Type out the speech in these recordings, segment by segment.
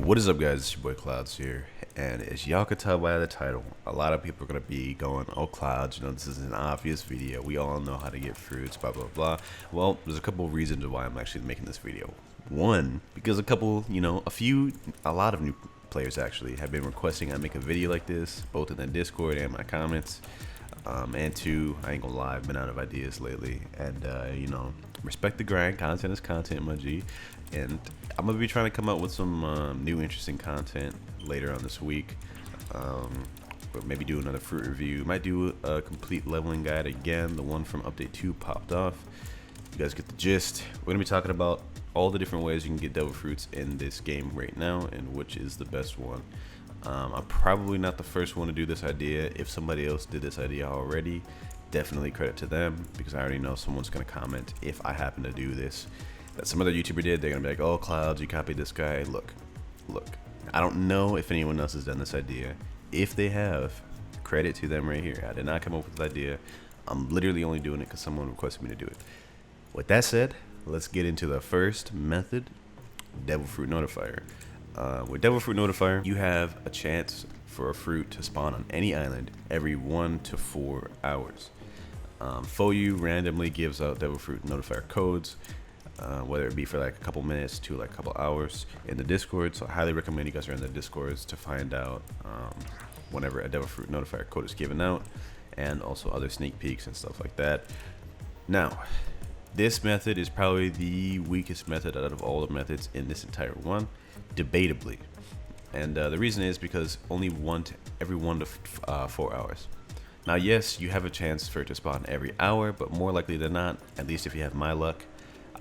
What is up, guys? It's your boy Clouds here, and as y'all could tell by the title, a lot of people are gonna be going, "Oh, Clouds, this is an obvious video. We all know how to get fruits, blah blah blah." Well, there's a couple of reasons why I'm actually making this video. One, because a lot of new players actually have been requesting I make a video like this, both in the Discord and my comments. And two, I ain't gonna lie, I've been out of ideas lately, and respect the grind. Content is content, my G. And I'm gonna be trying to come up with some new interesting content later on this week. But maybe do another fruit review. Might do a complete leveling guide again. The one from update 2 popped off. You guys get the gist. We're gonna be talking about all the different ways you can get devil fruits in this game right now, and which is the best one. I'm probably not the first one to do this idea. If somebody else did this idea already, definitely credit to them, because I already know someone's gonna comment if I happen to do this that some other YouTuber did. They're gonna be like, "Oh, Clouds, you copied this guy." Look, I don't know if anyone else has done this idea. If they have, credit to them right here. I did not come up with this idea. I'm literally only doing it because someone requested me to do it. With that said, let's get into the first method, devil fruit notifier. With devil fruit notifier, you have a chance for a fruit to spawn on any island every 1 to 4 hours. FOU randomly gives out devil fruit notifier codes, whether it be for like a couple minutes to like a couple hours in the Discord. So I highly recommend you guys are in the Discords to find out whenever a devil fruit notifier code is given out, and also other sneak peeks and stuff like that. Now, this method is probably the weakest method out of all the methods in this entire one, debatably. And the reason is because only every 1 to 4 hours. Now, yes, you have a chance for it to spawn every hour, but more likely than not, at least if you have my luck,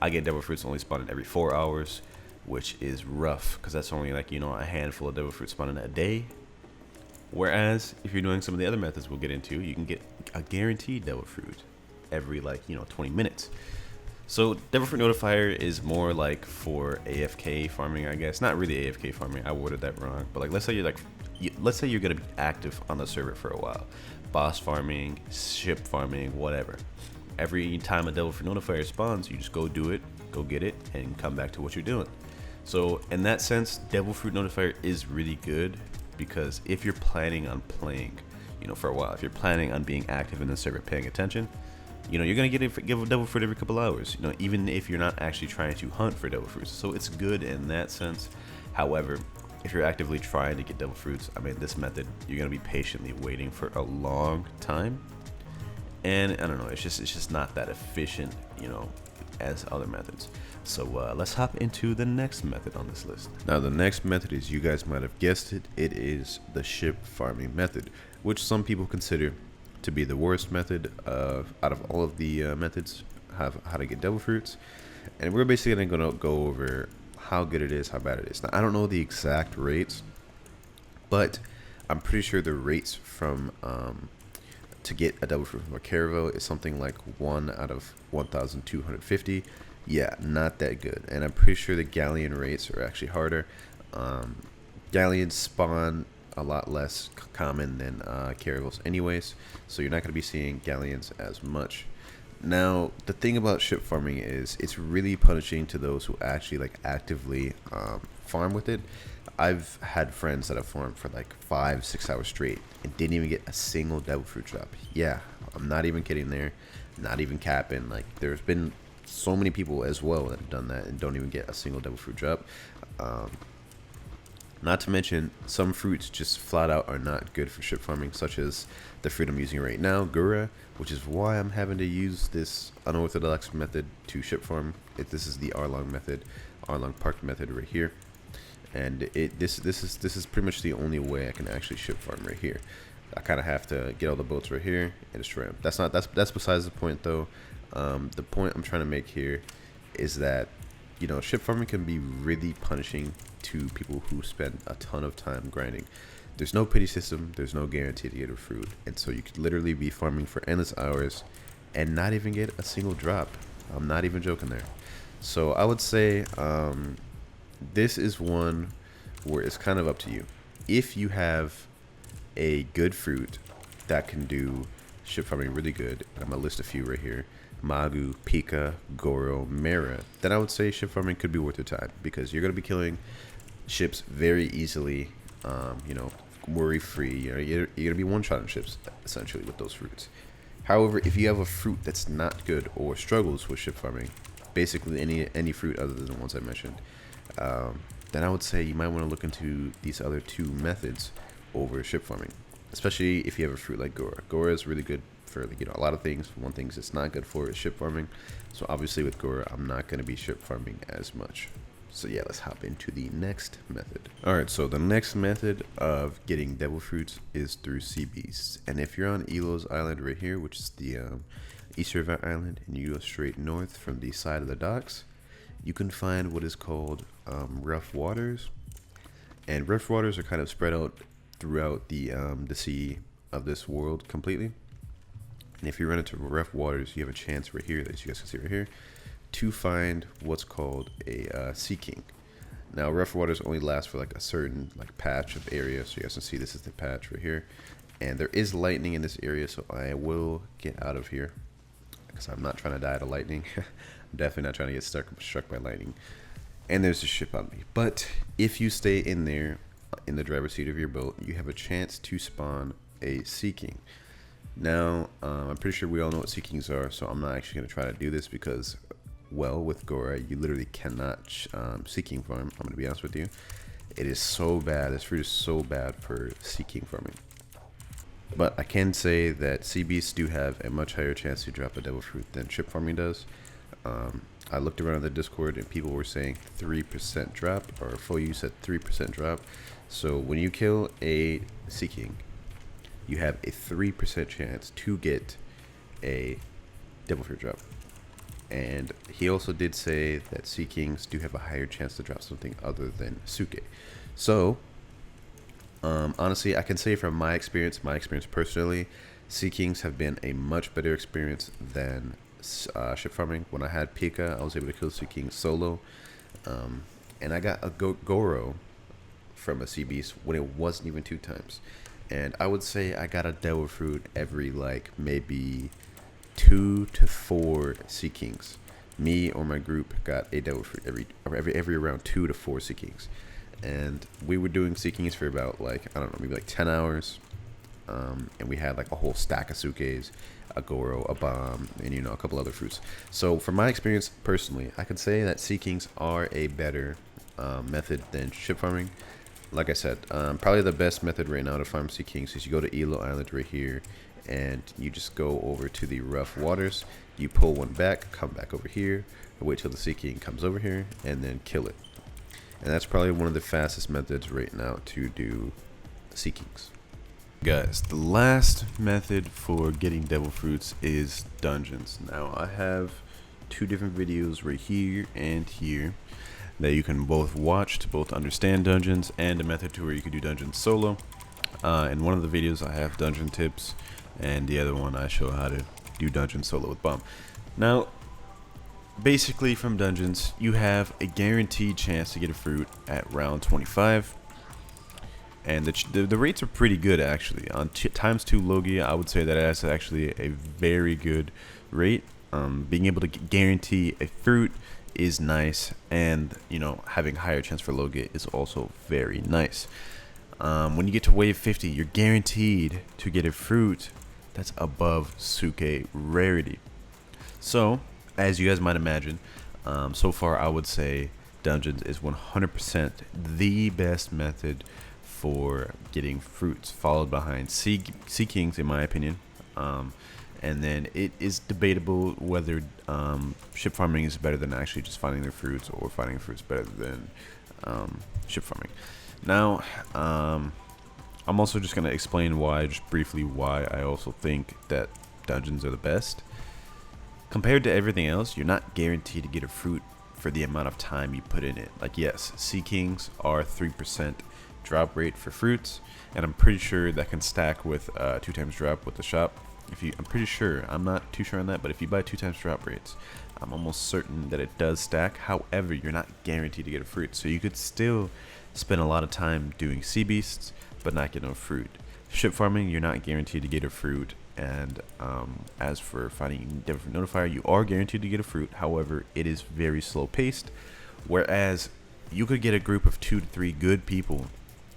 I get devil fruits only spawning every 4 hours, which is rough because that's only like, a handful of devil fruits spawning a day. Whereas if you're doing some of the other methods we'll get into, you can get a guaranteed devil fruit every 20 minutes. So devil fruit notifier is more like for AFK farming, I guess. Not really AFK farming, I worded that wrong, but like let's say you're gonna be active on the server for a while, boss farming, ship farming, whatever. Every time a devil fruit notifier spawns, you just go do it, go get it, and come back to what you're doing. So in that sense, devil fruit notifier is really good, because if you're planning on playing for a while, if you're planning on being active in the server, paying attention, you're gonna give a devil fruit every couple hours, even if you're not actually trying to hunt for devil fruits. So it's good in that sense. However, if you're actively trying to get devil fruits, this method, you're gonna be patiently waiting for a long time, and I don't know, it's just not that efficient, as other methods. So let's hop into the next method on this list. Now, the next method is, you guys might have guessed it, it is the ship farming method, which some people consider to be the worst method out of all of the methods how to get devil fruits. And we're basically gonna go over how good it is, how bad it is. Now, I don't know the exact rates, but I'm pretty sure the rates from to get a devil fruit from a caravel is something like 1 out of 1,250. Yeah, not that good. And I'm pretty sure the galleon rates are actually harder. Galleons spawn a lot less common than caravels anyways, so you're not going to be seeing galleons as much. Now, the thing about ship farming is it's really punishing to those who actually actively farm with it. I've had friends that have farmed for 5-6 hours straight and didn't even get a single devil fruit drop. Yeah, I'm not even kidding there, not even capping. There's been so many people as well that have done that and don't even get a single devil fruit drop. Not to mention, some fruits just flat out are not good for ship farming, such as the fruit I'm using right now, Gura, which is why I'm having to use this unorthodox method to ship farm. This is the Arlong method, Arlong Park method right here, and this is pretty much the only way I can actually ship farm right here. I kind of have to get all the boats right here and destroy them. That's besides the point though. The point I'm trying to make here is that ship farming can be really punishing to people who spend a ton of time grinding. There's no pity system, there's no guarantee to get a fruit, and so you could literally be farming for endless hours and not even get a single drop. I'm not even joking there. So I would say this is one where it's kind of up to you. If you have a good fruit that can do ship farming really good, and I'm gonna list a few right here: Magu, Pika, Goro, Mera, then I would say ship farming could be worth your time, because you're going to be killing ships very easily, you know, worry free. You know, you're gonna be one-shotting ships essentially with those fruits. However, if you have a fruit that's not good or struggles with ship farming, basically any fruit other than the ones I mentioned, then I would say you might want to look into these other two methods over ship farming, especially if you have a fruit like Gora. Gora is really good for, like, you know, a lot of things. One thing it's not good for is ship farming. So obviously with Gora, I'm not going to be ship farming as much. So yeah, let's hop into the next method. Alright, so the next method of getting devil fruits is through sea beasts. And if you're on Elo's Island right here, which is the East River Island, and you go straight north from the side of the docks, you can find what is called rough waters. And rough waters are kind of spread out throughout the sea of this world completely. And if you run into rough waters, you have a chance right here, as you guys can see right here, to find what's called a sea king. Now, rough waters only last for like a certain like patch of area. So you guys can see this is the patch right here, and there is lightning in this area, so I will get out of here because I'm not trying to die to lightning. I'm definitely not trying to get struck by lightning. And there's a ship on me. But if you stay in there in the driver's seat of your boat, you have a chance to spawn a sea king. Now, I'm pretty sure we all know what sea kings are, so I'm not actually going to try to do this because, well, with Gora, you literally cannot sea king farm. I'm going to be honest with you. It is so bad. This fruit is so bad for sea king farming. But I can say that sea beasts do have a much higher chance to drop a devil fruit than ship farming does. I looked around the Discord and people were saying 3% drop, or full use at 3% drop. So when you kill a sea king, you have a 3% chance to get a devil fruit drop. And he also did say that sea kings do have a higher chance to drop something other than suke. So honestly, I can say from my experience personally, sea kings have been a much better experience than ship farming. When I had Pika, I was able to kill sea king solo, and I got a Goro from a sea beast when it wasn't even 2 times. And I would say I got a devil fruit every like maybe 2 to 4 sea kings. Me or my group got a devil fruit every around 2 to 4 sea kings. And we were doing sea kings for about like, I don't know, maybe like 10 hours. And we had like a whole stack of sukes, a Goro, a bomb, and, you know, a couple other fruits. So from my experience personally, I can say that sea kings are a better method than ship farming. Like I said, probably the best method right now to farm sea kings is you go to Elo Island right here, and you just go over to the rough waters. You pull one back, come back over here, wait till the sea king comes over here, and then kill it. And that's probably one of the fastest methods right now to do sea kings. Guys, the last method for getting devil fruits is dungeons. Now, I have 2 different videos right here and here that you can both watch to both understand dungeons, and a method to where you can do dungeons solo. In one of the videos I have dungeon tips, and the other one I show how to do dungeon solo with bomb. Now, basically from dungeons, you have a guaranteed chance to get a fruit at round 25. And the rates are pretty good actually. On ×2 Logia, I would say that that's actually a very good rate. Being able to guarantee a fruit is nice, and, you know, having higher chance for Logia is also very nice. When you get to wave 50, you're guaranteed to get a fruit that's above suke rarity. So, as you guys might imagine, so far I would say dungeons is 100% the best method for getting fruits, followed behind sea kings in my opinion. And then it is debatable whether ship farming is better than actually just finding their fruits, or finding fruits better than ship farming. Now, I'm also just going to explain why, just briefly, why I also think that dungeons are the best. Compared to everything else, you're not guaranteed to get a fruit for the amount of time you put in it. Like, yes, sea kings are 3% drop rate for fruits, and I'm pretty sure that can stack with 2 times drop with the shop. I'm pretty sure, I'm not too sure on that, but if you buy 2 times drop rates, I'm almost certain that it does stack. However, you're not guaranteed to get a fruit, so you could still spend a lot of time doing sea beasts but not get no fruit. Ship farming, you're not guaranteed to get a fruit, and as for finding different notifier, you are guaranteed to get a fruit. However, it is very slow paced, whereas you could get a group of 2 to 3 good people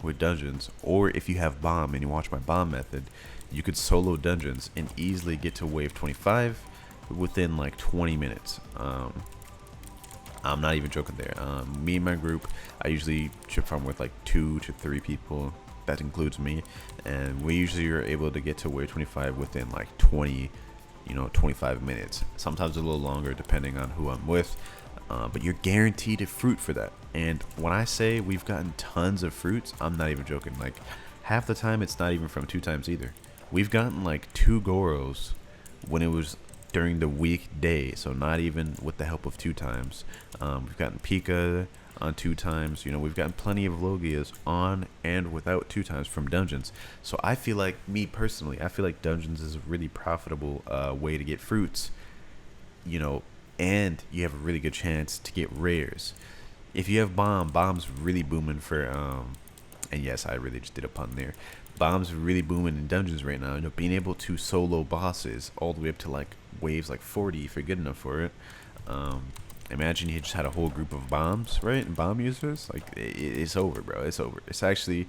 with dungeons, or if you have bomb and you watch my bomb method, you could solo dungeons and easily get to wave 25 within like 20 minutes. I'm not even joking there. Me and my group, I usually chip farm with like 2 to 3 people. That includes me, and we usually are able to get to wave 25 within like 25 minutes. Sometimes a little longer depending on who I'm with. But you're guaranteed a fruit for that. And when I say we've gotten tons of fruits, I'm not even joking. Like half the time it's not even from 2 times either. We've gotten like 2 Goros when it was during the weekday, so not even with the help of 2 times. We've gotten Pika on 2 times. We've gotten plenty of Logias on and without 2 times from dungeons. So I feel like, me personally, I feel like dungeons is a really profitable way to get fruits. And you have a really good chance to get rares. If you have bomb's really booming for and yes, I really just did a pun there. Bomb's really booming in dungeons right now. Being able to solo bosses all the way up to like waves like 40 if you're good enough for it. Imagine you just had a whole group of bombs, right? And bomb users, like it's over, bro. It's over. It's actually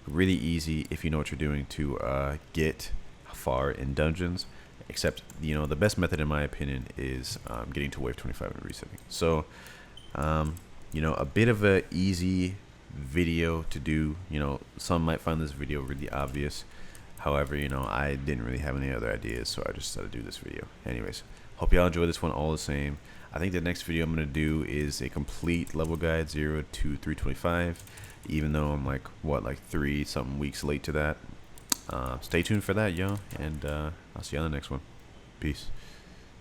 really easy if you know what you're doing to get far in dungeons. Except, the best method in my opinion is getting to wave 25 and resetting. So, a bit of a easy video to do. Some might find this video really obvious. However, I didn't really have any other ideas, so I just decided to do this video. Anyways, hope y'all enjoy this one all the same. I think the next video I'm going to do is a complete level guide 0 to 325, even though I'm like 3 something weeks late to that. Stay tuned for that, yo, and I'll see you on the next one. Peace.